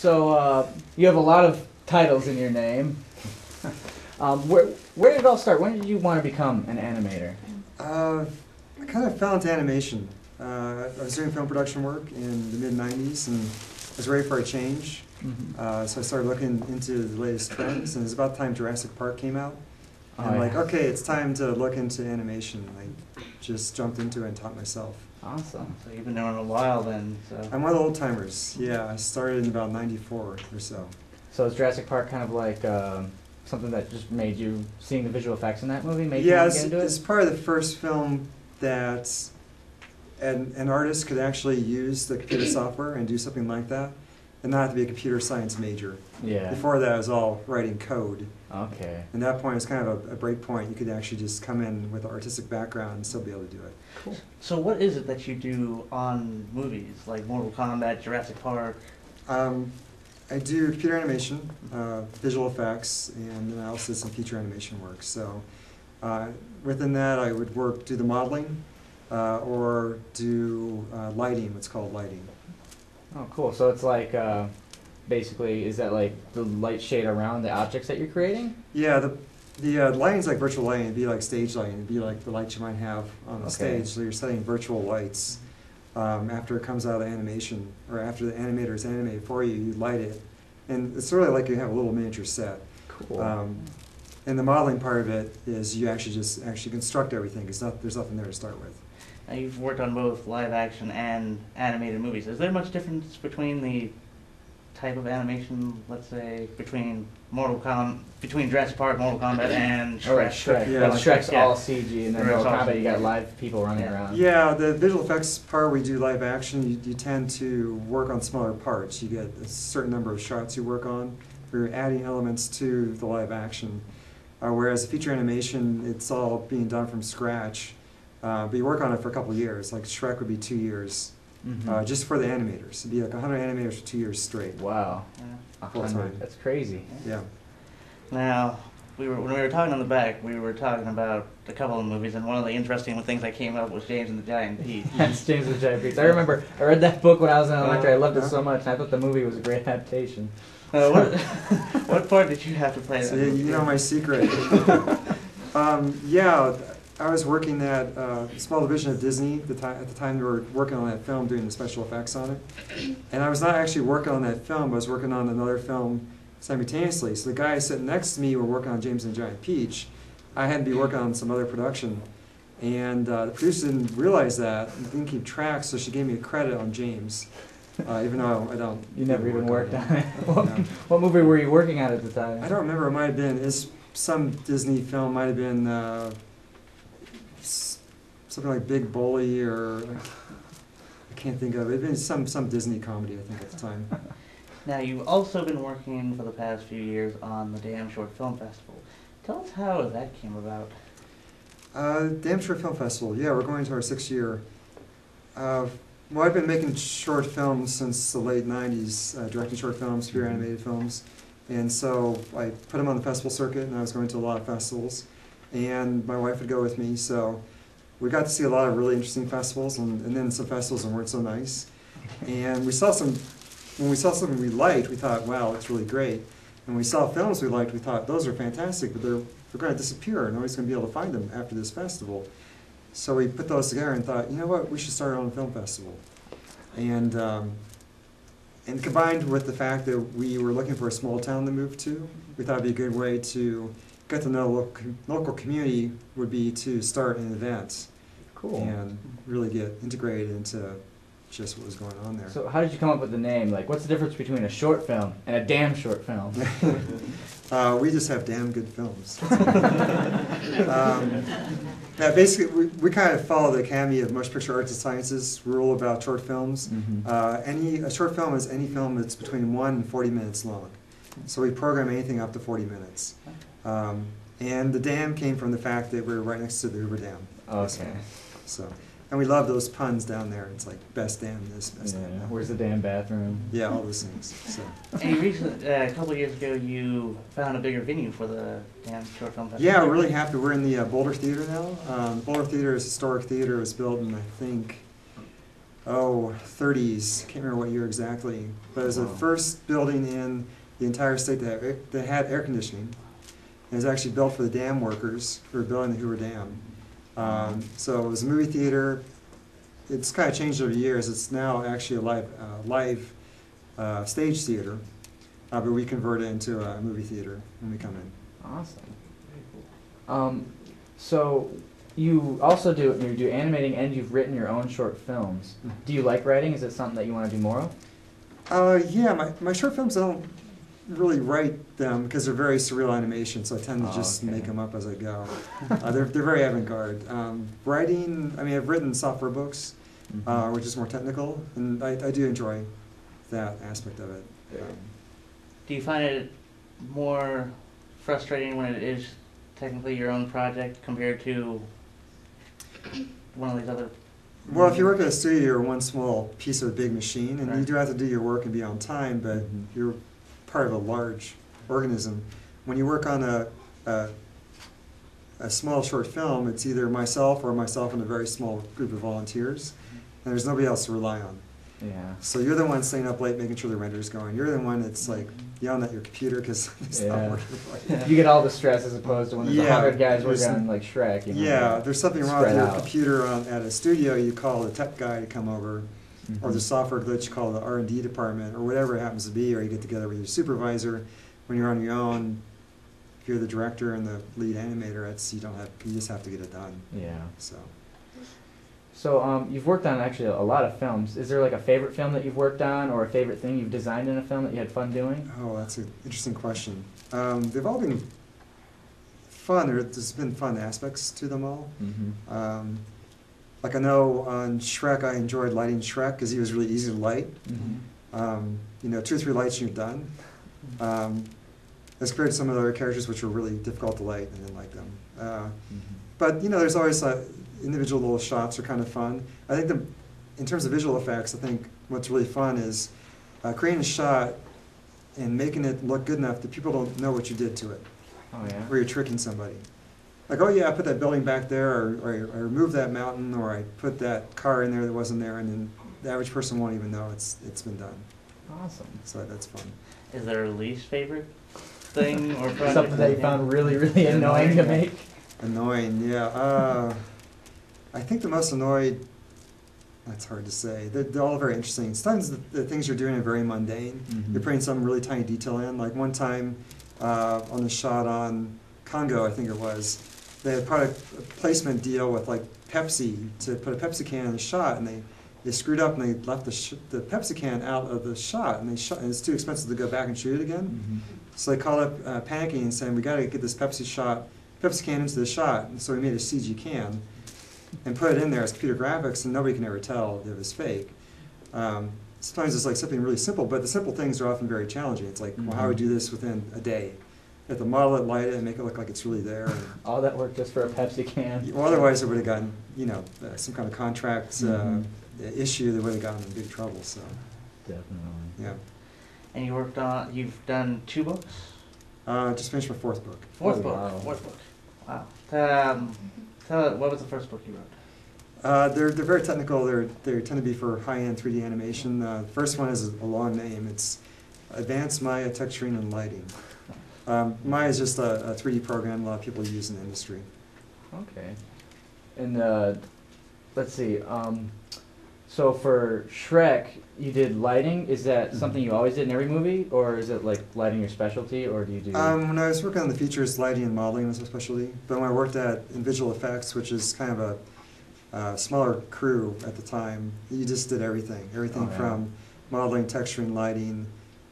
So you have a lot of titles in your name. Where did it all start? When did you want to become an animator? I kind of fell into animation. I was doing film production work in the mid-'90s and I was ready for a change. So I started looking into the latest trends, and it was about the time Jurassic Park came out. And I'm like, okay, it's time to look into animation. I just jumped into it and taught myself. Awesome. So you've been doing it a while then. So. I'm one of the old timers. Yeah, I started in about '94 or so. So is Jurassic Park kind of like something that just made you, seeing the visual effects in that movie, made you want to get into it? It's probably the first film that an artist could actually use the computer software and do something like that, and not have to be a computer science major. Yeah. Before that, it was all writing code. Okay. And at that point, it was kind of a break point. You could actually just come in with an artistic background and still be able to do it. Cool. So what is it that you do on movies, like Mortal Kombat, Jurassic Park? I do computer animation, visual effects, and then I also did some feature animation work. So within that, I would do the modeling or do lighting, what's called lighting. Oh, cool. So it's like, basically, is that like the light shade around the objects that you're creating? Yeah, the lighting's like virtual lighting. It'd be like stage lighting. It'd be like the lights you might have on the stage. So you're setting virtual lights. After it comes out of animation, or after the animator's animated for you, you light it. And it's sort of like you have a little miniature set. Cool. And the modeling part of it is you actually just construct everything, because there's nothing there to start with. Now you've worked on both live action and animated movies. Is there much difference between the type of animation, let's say, between Jurassic Park, Mortal Kombat, and Shrek? Oh, like Shrek. Yeah. Well, Shrek's all CG, and then Shrek's Mortal all Kombat, you got CG. live people running around. Yeah, the visual effects part, we do live action. You tend to work on smaller parts. You get a certain number of shots you work on. You're adding elements to the live action. Whereas the feature animation, it's all being done from scratch. But you work on it for a couple of years. Like Shrek would be 2 years, just for the animators. It'd be like 100 animators for 2 years straight. Wow. Yeah. 100. That's crazy. Yeah. Now, when we were talking on the back, we were talking about a couple of movies, and one of the interesting things that came up was James and the Giant Peach. That's James and the Giant Peach. I remember I read that book when I was in elementary. I loved it so much, and I thought the movie was a great adaptation. What part did you have to play? So you know my secret. Yeah, I was working at a small division of Disney at the time we were working on that film, doing the special effects on it. And I was not actually working on that film, but I was working on another film simultaneously. So the guy sitting next to me were working on James and the Giant Peach. I had to be working on some other production. And the producer didn't realize that and didn't keep track, so she gave me a credit on James. Even though I don't. You never even worked on it. No. What movie were you working on at the time? I don't remember. It might have been some Disney film. Might have been something like Big Bully, or I can't think of it. It'd been some Disney comedy, I think, at the time. Now, you've also been working for the past few years on the Damn Short Film Festival. Tell us how that came about. Damn Short Film Festival. Yeah, we're going to our 6th year. Well, I've been making short films since the late '90s, directing short films, feature animated films, and so I put them on the festival circuit, and I was going to a lot of festivals, and my wife would go with me, so we got to see a lot of really interesting festivals, and then some festivals that weren't so nice, and when we saw something we liked, we thought, wow, it's really great, and when we saw films we liked, we thought, those are fantastic, but they're going to disappear, nobody's going to be able to find them after this festival. So we put those together and thought, you know what, we should start our own film festival. And combined with the fact that we were looking for a small town to move to, we thought it'd be a good way to get to know local community would be to start an event. Cool. And really get integrated into just what was going on there. So how did you come up with the name? Like, what's the difference between a short film and a damn short film? We just have damn good films. Basically, we kind of follow the Academy of Motion Picture Arts and Sciences rule about short films. A short film is any film that's between 1 and 40 minutes long. So we program anything up to 40 minutes. And the dam came from the fact that we were right next to the Hoover Dam. Okay. So, and we love those puns down there. It's like best dam this, best dam that. Where's the damn bathroom? Yeah, all those things. So. And you recently, a couple of years ago, you found a bigger venue for the Damn Short Film Festival. Yeah, we're really happy. We're in the Boulder Theater now. The Boulder Theater is a historic theater. It was built in, I think, 30s. Can't remember what year exactly, but it was the Wow. first building in the entire state that had air conditioning. And it was actually built for the dam workers who were building the Hoover Dam. So it was a movie theater. It's kind of changed over the years. It's now actually a live stage theater, but we convert it into a movie theater when we come in. Awesome. So you also do animating, and you've written your own short films. Do you like writing? Is it something that you want to do more of? Yeah, my short films, I don't really write them because they're very surreal animation, so I tend to just okay. make them up as I go. They're very avant-garde. Writing, I mean, I've written software books, which is more technical, and I do enjoy that aspect of it. Do you find it more frustrating when it is technically your own project compared to one of these other? Well, if you work at a studio, you're one small piece of a big machine, and you Right. do have to do your work and be on time, but you're part of a large organism. When you work on a small short film, it's either myself and a very small group of volunteers, and there's nobody else to rely on. Yeah. So you're the one staying up late making sure the render's going. You're the one that's like yelling at your computer because it's not Yeah. working right. You get all the stress as opposed to when there's Yeah, 100 guys there's working on like Shrek. You know, Yeah, there's something wrong with spread your out. computer at a studio, you call the tech guy to come over, or the software glitch, you call the R&D department, or whatever it happens to be, or you get together with your supervisor. When you're on your own, if you're the director and the lead animator, you just have to get it done. Yeah. So You've worked on actually a lot of films. Is there like a favorite film that you've worked on, or a favorite thing you've designed in a film that you had fun doing? Oh, that's an interesting question. They've all been fun. There's been fun aspects to them all. Like I know on Shrek, I enjoyed lighting Shrek because he was really easy to light. 2 or 3 lights and you're done. As compared to some of the other characters which were really difficult to light, I didn't like them. But there's always individual little shots are kind of fun. I think in terms of visual effects, I think what's really fun is creating a shot and making it look good enough that people don't know what you did to it, Oh yeah. where you're tricking somebody. Like, oh yeah, I put that building back there, or I removed that mountain, or I put that car in there that wasn't there, and then the average person won't even know it's been done. Awesome. So that's fun. Is there a least favorite thing or project? Something that you found really, really annoying to make? Annoying, yeah. I think the most annoyed, that's hard to say. They're all very interesting. Sometimes the things you're doing are very mundane. You're putting some really tiny detail in. Like one time on the shot on Congo, I think it was, they had a product placement deal with like Pepsi to put a Pepsi can in the shot, and they screwed up and they left the Pepsi can out of the shot, and and it's too expensive to go back and shoot it again. So they called up panicking and saying, we got to get this Pepsi can into the shot. And so we made a CG can and put it in there as computer graphics, and nobody can ever tell if it was fake. Sometimes it's like something really simple, but the simple things are often very challenging. It's like, well, how do we do this within a day? You have to model it, light it, and make it look like it's really there. All that work just for a Pepsi can. Well, otherwise it would have gotten, some kind of contract issue that would have gotten in big trouble. So, Definitely. yeah. And you've done 2 books? Just finished my 4th book. Fourth book. Wow. Fourth book. Wow. What was the first book you wrote? They're very technical. They tend to be for high-end 3D animation. The first one has a long name. It's Advanced Maya Texturing and Lighting. Maya is just a 3D program a lot of people use in the industry. Okay. And let's see. So for Shrek, you did lighting. Is that something you always did in every movie, or is it like lighting your specialty, or do you do? When I was working on the features, lighting and modeling was my specialty. But when I worked in visual effects, which is kind of a smaller crew at the time, you just did everything. Everything from modeling, texturing, lighting,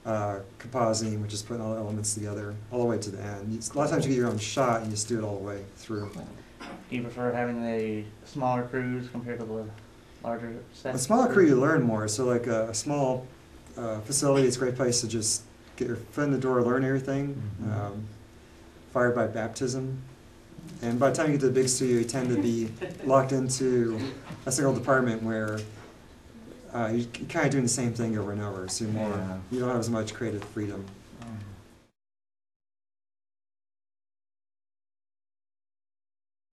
compositing, which is putting all the elements together, all the way to the end. A lot of times you get your own shot and you just do it all the way through. Do you prefer having the smaller crews compared to the larger sets? A smaller crew, you learn more. So like a small facility, it's a great place to just get your foot in the door, learn everything, fired by baptism. And by the time you get to the big studio, you tend to be locked into a single department where you're kind of doing the same thing over and over. So you don't have as much creative freedom.